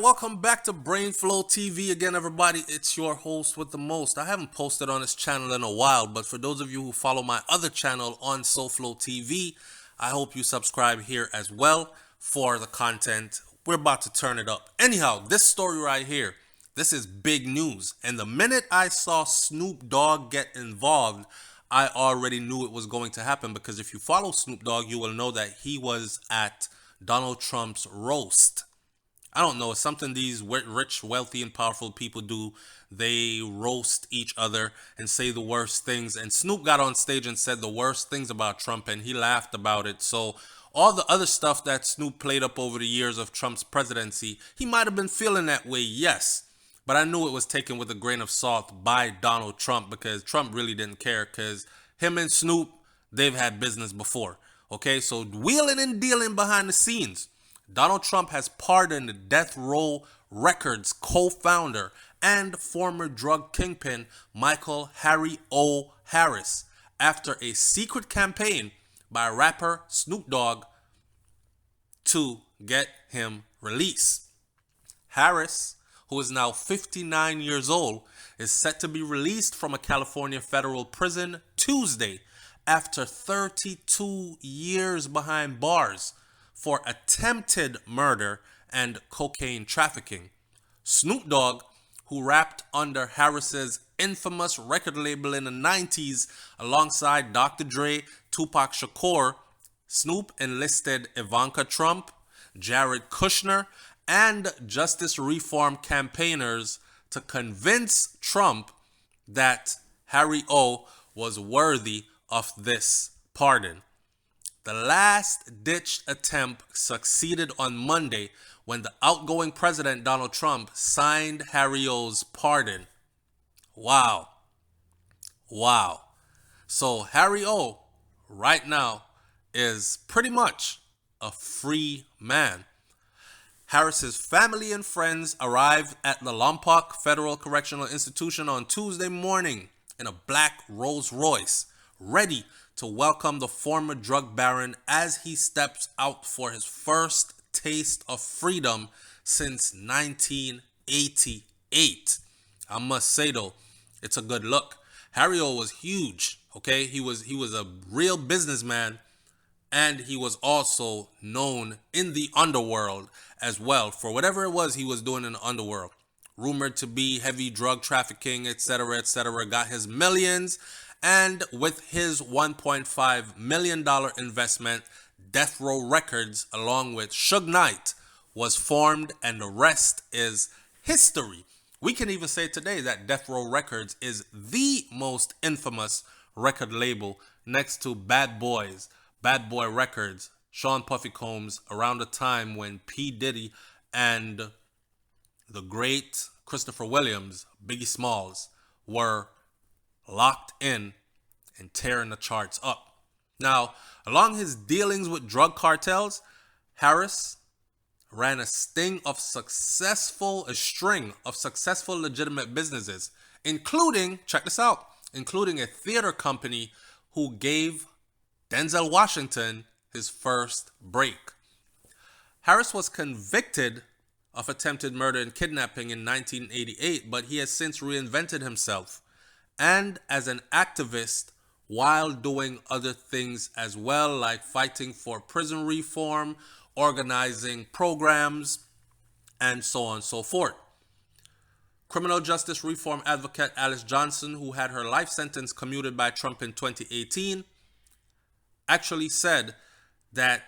Welcome back to Brainflow TV again, everybody. It's your host with the most. I haven't posted on this channel in a while, but for those of you who follow my other channel on SoFlow TV, I hope you subscribe here as well for the content. We're about to turn it up. Anyhow, this story right here, this is big news. And the minute I saw Snoop Dogg get involved, I already knew it was going to happen because if you follow Snoop Dogg, you will know that he was at Donald Trump's roast. I don't know. It's something these rich, wealthy, and powerful people do. They roast each other and say the worst things. And Snoop got on stage and said the worst things about Trump, and he laughed about it. So all the other stuff that Snoop played up over the years of Trump's presidency, he might have been feeling that way, yes. But I knew it was taken with a grain of salt by Donald Trump because Trump really didn't care because him and Snoop, they've had business before. Okay, so wheeling and dealing behind the scenes. Donald Trump has pardoned Death Row Records co-founder and former drug kingpin Michael Harry O. Harris after a secret campaign by rapper Snoop Dogg to get him released. Harris, who is now 59 years old, is set to be released from a California federal prison Tuesday after 32 years behind bars for attempted murder and cocaine trafficking. Snoop Dogg, who rapped under Harris's infamous record label in the 90s alongside Dr. Dre, Tupac Shakur, Snoop enlisted Ivanka Trump, Jared Kushner, and justice reform campaigners to convince Trump that Harry O was worthy of this pardon. The last-ditch attempt succeeded on Monday when the outgoing president Donald Trump signed Harry O's pardon. Wow. Wow. So Harry O right now is pretty much a free man. Harris's family and friends arrived at the Lompoc Federal Correctional Institution on Tuesday morning in a black Rolls Royce, ready to welcome the former drug baron as he steps out for his first taste of freedom since 1988. I must say though, it's a good look. Harry O was huge, okay? He was a real businessman, and he was also known in the underworld as well for whatever it was he was doing in the underworld. Rumored to be heavy drug trafficking, etc., etc., got his millions. And with his $1.5 million investment, Death Row Records, along with Suge Knight, was formed, and the rest is history. We can even say today that Death Row Records is the most infamous record label next to Bad Boy Records, Sean Puffy Combs, around the time when P. Diddy and the great Christopher Williams, Biggie Smalls, were locked in and tearing the charts up. Now, along his dealings with drug cartels, Harris ran a string of successful legitimate businesses, including, check this out, including a theater company who gave Denzel Washington his first break. Harris was convicted of attempted murder and kidnapping in 1988, but he has since reinvented himself and as an activist while doing other things as well, like fighting for prison reform, organizing programs, and so on and so forth. Criminal justice reform advocate Alice Johnson, who had her life sentence commuted by Trump in 2018, actually said that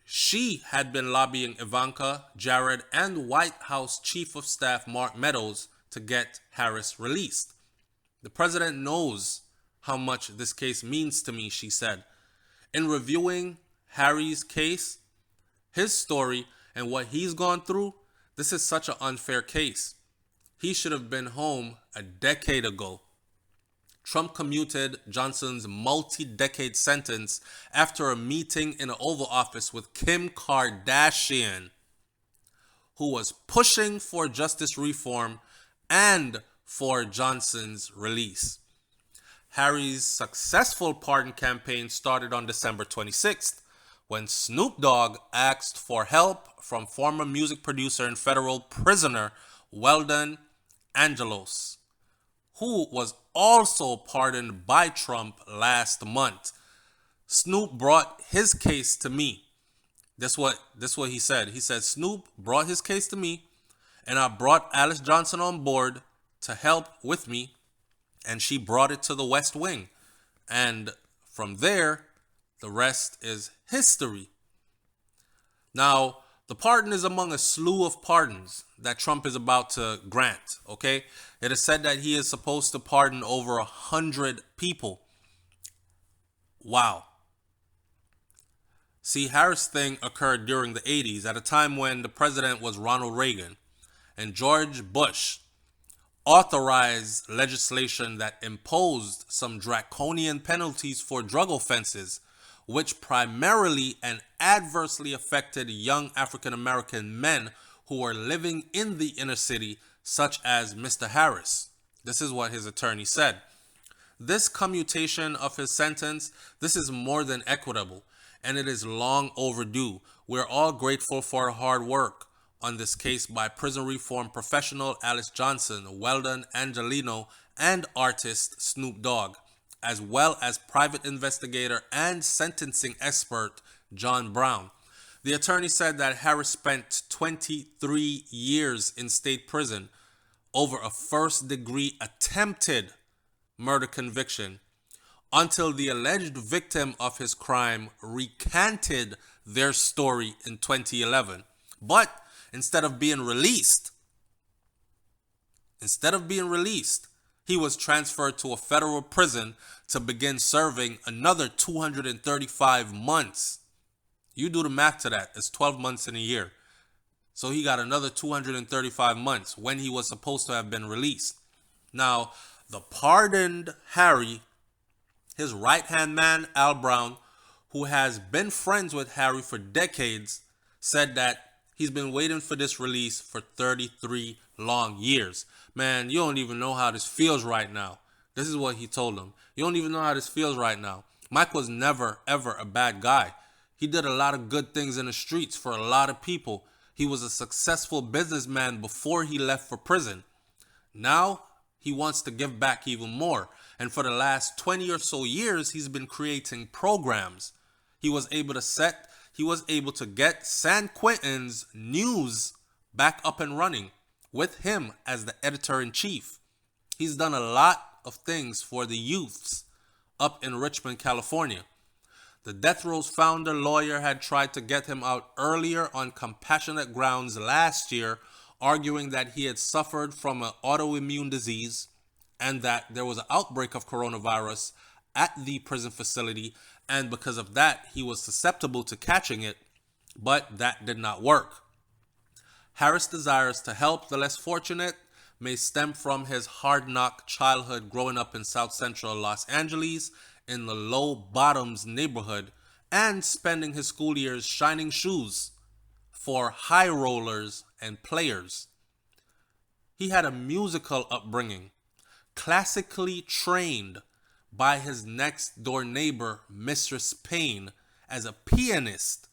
she had been lobbying Ivanka, Jared, and White House Chief of Staff Mark Meadows to get Harris released. The president knows how much this case means to me, she said. In reviewing Harry's case, his story, and what he's gone through, this is such an unfair case. He should have been home a decade ago. Trump commuted Johnson's multi-decade sentence after a meeting in the Oval Office with Kim Kardashian, who was pushing for justice reform and for Johnson's release. Harry's successful pardon campaign started on December 26th when Snoop Dogg asked for help from former music producer and federal prisoner Weldon Angelos, who was also pardoned by Trump last month. Snoop brought his case to me. This what he said. He said Snoop brought his case to me, and I brought Alice Johnson on board to help with me, and she brought it to the West Wing. And from there, the rest is history. Now, the pardon is among a slew of pardons that Trump is about to grant, okay? It is said that he is supposed to pardon over 100 people. Wow. See, Harris thing occurred during the 80s at a time when the president was Ronald Reagan, and George Bush authorized legislation that imposed some draconian penalties for drug offenses, which primarily and adversely affected young African American men who were living in the inner city, such as Mr. Harris. This is what his attorney said. This commutation of his sentence, this is more than equitable, and it is long overdue. We're all grateful for hard work on this case by prison reform professional Alice Johnson, Weldon Angelino, and artist Snoop Dogg, as well as private investigator and sentencing expert John Brown. The attorney said that Harris spent 23 years in state prison over a first-degree attempted murder conviction until the alleged victim of his crime recanted their story in 2011. But instead of being released, he was transferred to a federal prison to begin serving another 235 months. You do the math to that. It's 12 months in a year. So he got another 235 months when he was supposed to have been released. Now, the pardoned Harry, his right-hand man, Al Brown, who has been friends with Harry for decades, said that he's been waiting for this release for 33 long years. Man, you don't even know how this feels right now. This is what he told him. You don't even know how this feels right now. Mike was never, ever a bad guy. He did a lot of good things in the streets for a lot of people. He was a successful businessman before he left for prison. Now, he wants to give back even more. And for the last 20 or so years, he's been creating programs. He was able to get San Quentin's news back up and running with him as the editor-in-chief. He's done a lot of things for the youths up in Richmond, California. The Death Row's founder lawyer had tried to get him out earlier on compassionate grounds last year, arguing that he had suffered from an autoimmune disease and that there was an outbreak of coronavirus at the prison facility, and because of that, he was susceptible to catching it, but that did not work. Harris' desires to help the less fortunate may stem from his hard-knock childhood growing up in South Central Los Angeles in the Low Bottoms neighborhood and spending his school years shining shoes for high rollers and players. He had a musical upbringing, classically trained by his next door neighbor, Mistress Payne, as a pianist,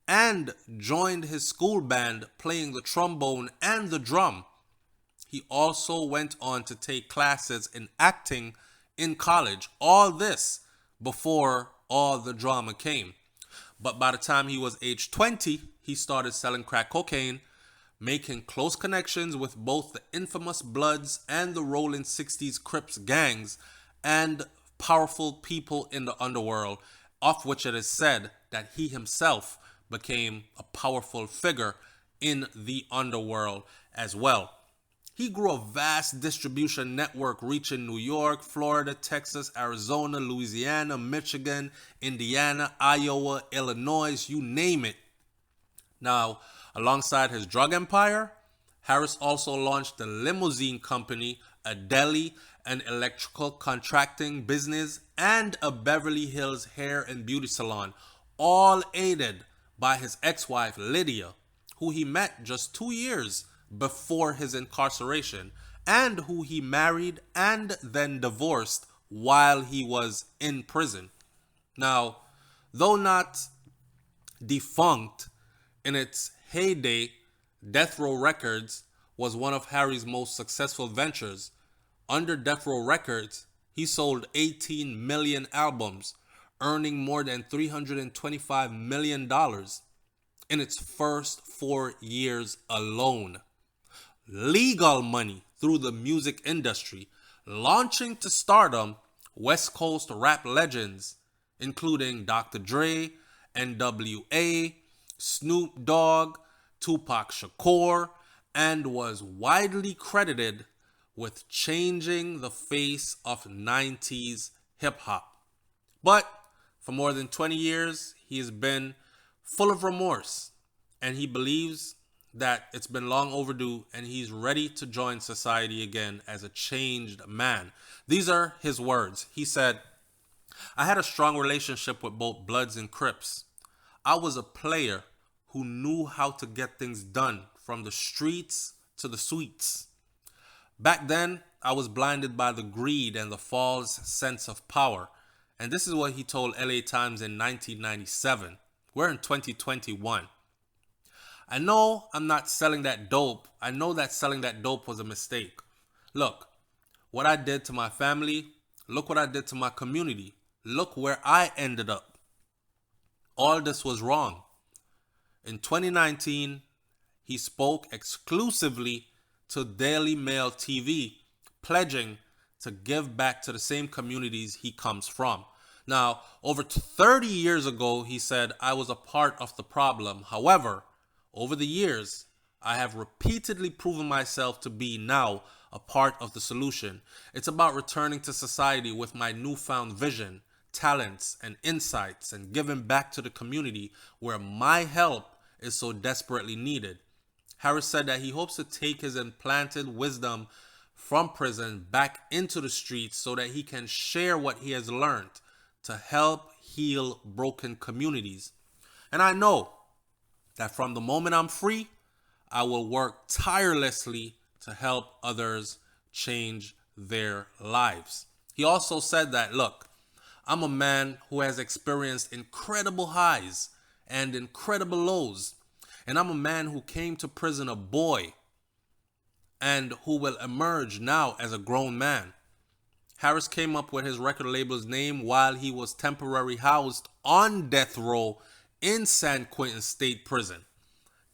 and joined his school band playing the trombone and the drum. He also went on to take classes in acting in college. All this before all the drama came. But by the time he was age 20, he started selling crack cocaine, making close connections with both the infamous Bloods and the rolling 60s Crips gangs and powerful people in the underworld, of which it is said that he himself became a powerful figure in the underworld as well. He grew a vast distribution network reaching New York, Florida, Texas, Arizona, Louisiana, Michigan, Indiana, Iowa, Illinois, you name it. Now, alongside his drug empire, Harris also launched the limousine company, a deli, an electrical contracting business, and a Beverly Hills hair and beauty salon, all aided by his ex-wife Lydia, who he met just 2 years before his incarceration, and who he married and then divorced while he was in prison. Now, though not Defunct in its heyday, Death Row Records was one of Harry's most successful ventures. Under Death Row Records, he sold 18 million albums, earning more than $325 million in its first 4 years alone. Legal money through the music industry, launching to stardom West Coast rap legends, including Dr. Dre, NWA, Snoop Dogg, Tupac Shakur, and was widely credited with changing the face of 90s hip hop. But for more than 20 years, he has been full of remorse, and he believes that it's been long overdue and he's ready to join society again as a changed man. These are his words. He said, I had a strong relationship with both Bloods and Crips. I was a player who knew how to get things done from the streets to the suites. Back then, I was blinded by the greed and the false sense of power. And this is what he told LA Times in 1997. We're in 2021. I know I'm not selling that dope. I know that selling that dope was a mistake. Look, what I did to my family, look what I did to my community. Look where I ended up. All this was wrong. In 2019, he spoke exclusively to Daily Mail TV, pledging to give back to the same communities he comes from. Now, over 30 years ago, he said, I was a part of the problem. However, over the years, I have repeatedly proven myself to be now a part of the solution. It's about returning to society with my newfound vision, talents, and insights, and giving back to the community where my help is so desperately needed. Harris said that he hopes to take his implanted wisdom from prison back into the streets so that he can share what he has learned to help heal broken communities. And I know that from the moment I'm free, I will work tirelessly to help others change their lives. He also said that, look, I'm a man who has experienced incredible highs and incredible lows. And I'm a man who came to prison a boy and who will emerge now as a grown man. Harris came up with his record label's name while he was temporarily housed on death row in San Quentin State Prison.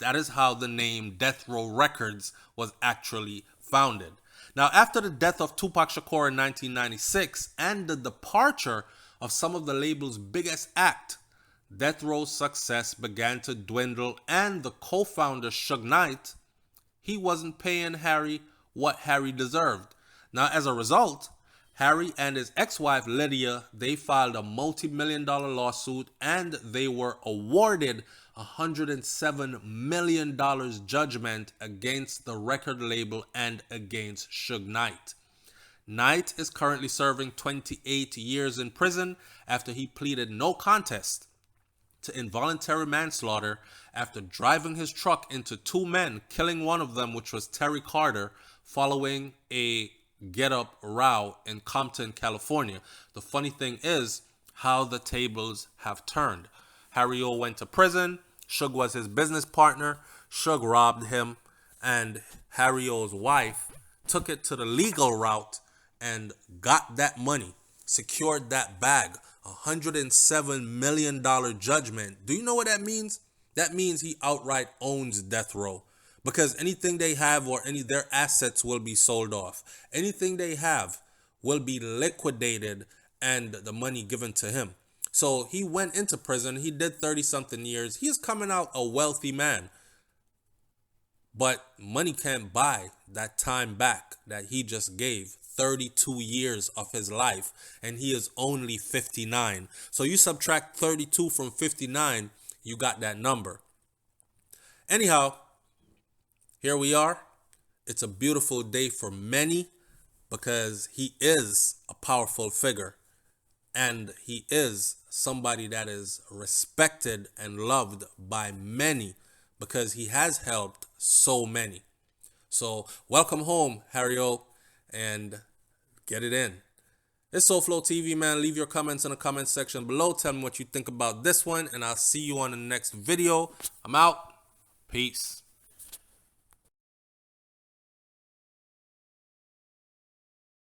That is how the name Death Row Records was actually founded. Now, after the death of Tupac Shakur in 1996 and the departure of some of the label's biggest act, Death Row's success began to dwindle, and the co-founder, Suge Knight, he wasn't paying Harry what Harry deserved. Now, as a result, Harry and his ex-wife Lydia, they filed a multi-million-dollar lawsuit, and they were awarded $107 million judgment against the record label and against Suge Knight. Knight is currently serving 28 years in prison after he pleaded no contest to involuntary manslaughter after driving his truck into two men, killing one of them, which was Terry Carter, following a get-up row in Compton, California. The funny thing is how the tables have turned. Harry O went to prison. Suge was his business partner. Suge robbed him, and Harry O's wife took it to the legal route and got that money, secured that bag, $107 million judgment. Do you know what that means? That means he outright owns death row, because anything they have or any their assets will be sold off. Anything they have will be liquidated and the money given to him. So he went into prison. He did 30-something years. He is coming out a wealthy man. But money can't buy that time back that he just gave. 32 years of his life, and he is only 59. So you subtract 32 from 59, you got that number. Anyhow, here we are. It's a beautiful day for many because he is a powerful figure, and he is somebody that is respected and loved by many because he has helped so many. So welcome home, Harry O, and get it in. It's SoFlo TV, man. Leave your comments in the comment section below. Tell me what you think about this one, and I'll see you on the next video. I'm out. Peace.